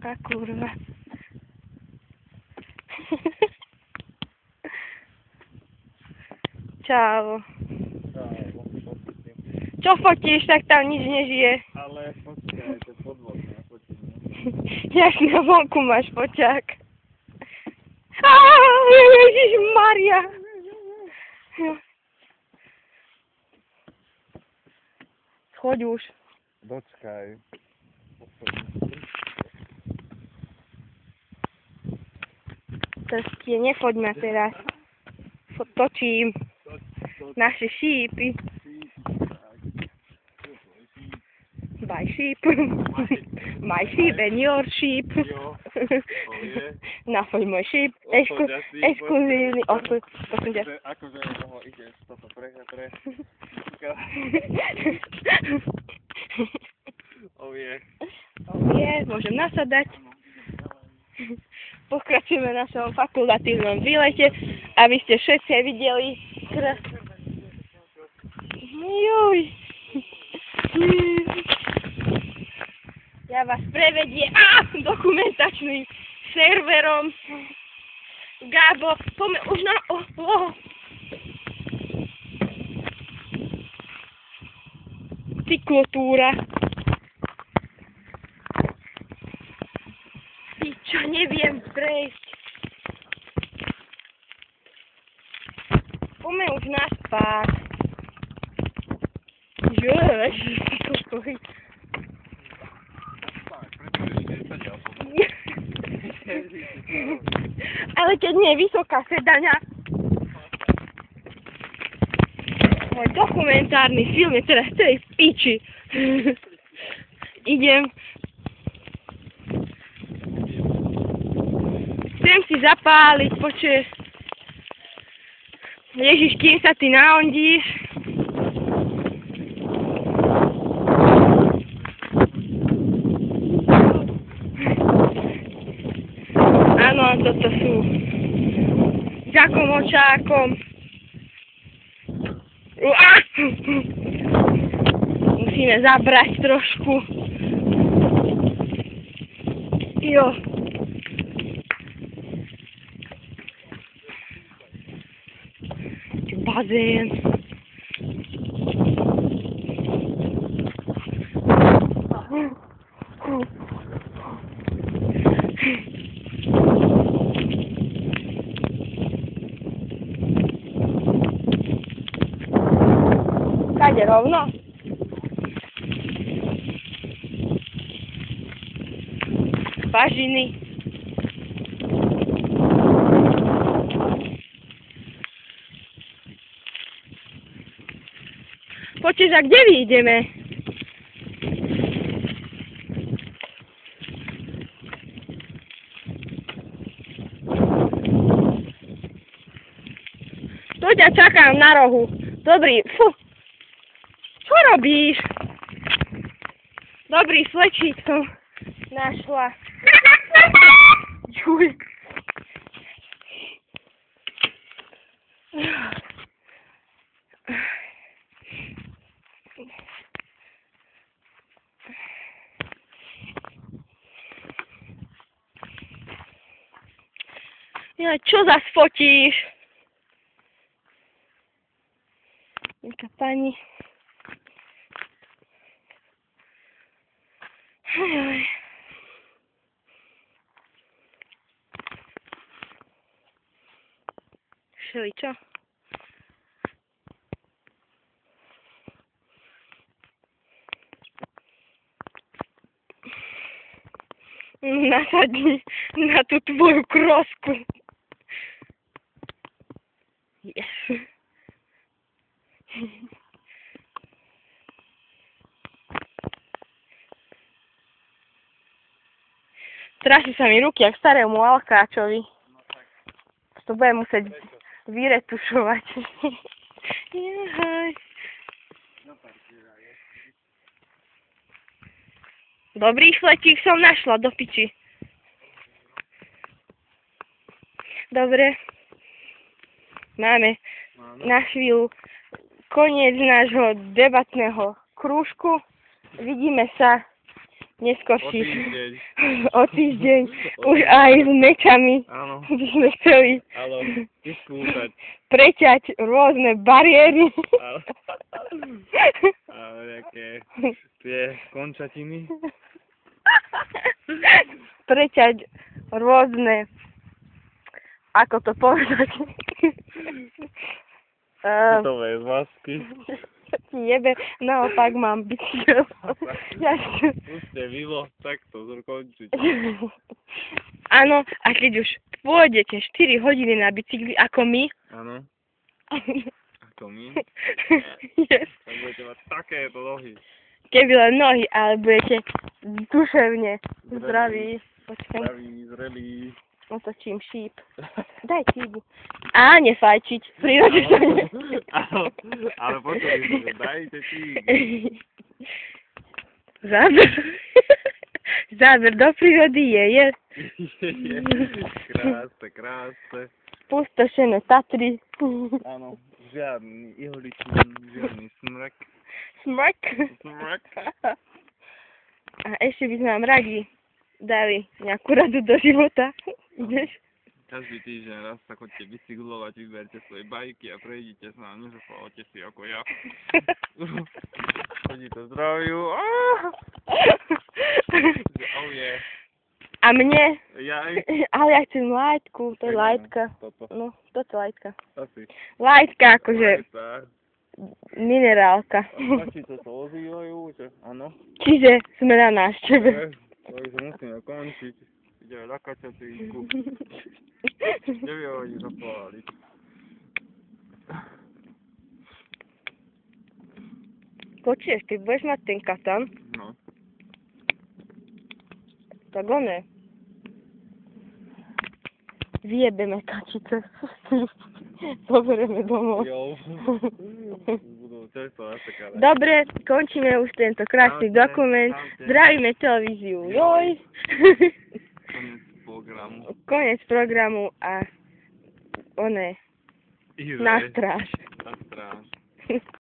A kurva. Čau. Čo fotíš, tak tam nič nežije. Ale počkaj, to je podvodné, fotím. Jak na vonku máš foťák. Ježišmaria. Choď už. Dočkaj. Tie nechoďme teraz. Točím naše šípy. Buy sheep. My sheep and your sheep. Nafoď môj sheep. Exkluzívny. Akože toho ideš toto pre. Oh yeah, môžem nasadať. Pokračujeme v našom fakultatívnom výlete, aby ste všetci videli Juj. Ja vás prevediem dokumentačným serverom. Gábo, poďme už na... Cyklotúra. Ty čo, neviem prejsť. Poďme už na spát. Ježiš, ale keď nie je vysoká sedaňa, môj dokumentárny film je teraz celý v piči. Idem. Chcem si zapáliť, počuješ. Ježiš, kým sa ty naondíš. Áno, toto sú Žakom Očákom. Musíme zabrať trošku. Jo. Bazén. Kade rovno? Bažiny. Počkej, a kde vyjdeme? Tu ťa čakám na rohu. Dobrý, fú. Čo robíš? Dobrý flečík som našla. Juj. Ja, čo zas fotíš? Nejaká pani. Všeličo. Nasadni na tú tvoju krosku. Yes. Trasie sa mi ruky, jak starému alkáčovi. To budem musieť vyretušovať. Dobrý fletík som našla, do piči. Dobre. Máme na chvíľu koniec nášho debatného krúžku. Vidíme sa neskorší. týždeň. O týždeň. Už aj s mečami Áno, by sme chceli áno, vyskúšať. preťať rôzne bariéry. Ale nejaké tie končatiny. Preťať rôzne, ako to povedať, Tové zmazky. ti jebe, naopak mám bicykel. Puste mimo, takto skončiť. Áno, a keď už pôjdete 4 hodiny na bicykli ako my, Áno, ako my. yes. Tak budete mať takéto nohy. Keby len nohy, ale budete duševne zdraví. Počkaj, Zdraví, zrelí. otočím šíp. Daj tíbu. A nefajčiť. V prírode sa ne... Áno, ale počuli sme, že dajte tíbu. Záber. Záber do prírody je. Krásne, krásne. Pustošené Tatry. Áno, žiadny ihličný, žiadny smrek. Smrk. Smrek. A ešte by sme vám radi dali nejakú radu do života. Ideš? Každý týždeň raz sa chodte bicyklovať, vyberte svoje bajky a prejdite s nami, zaspávate si ako ja. Chodíte zdraviu. Oh yeah. A mne? Jaj. Ale ja chcem lightku, to je lightka. Toto. No, toto je lightka. Asi. Lightka, akože Tak. minerálka. Stačí to ozývajú, že áno. Čiže sme na návšteve. Takže musíme končiť. Ideme na kačatýnku. Neviem oni zapáliť. Počuješ, ty budeš mať ten katan, No. tak one. Vyjebeme kačice. Zoberieme domov. Jo. Budú cestovať taká. Dobre, končíme už tento krásny Čaute, dokument. čaute. Zdravíme televíziu. Joj. Konec programu. Konec programu a one. Ize. Na stráž. Na stráž.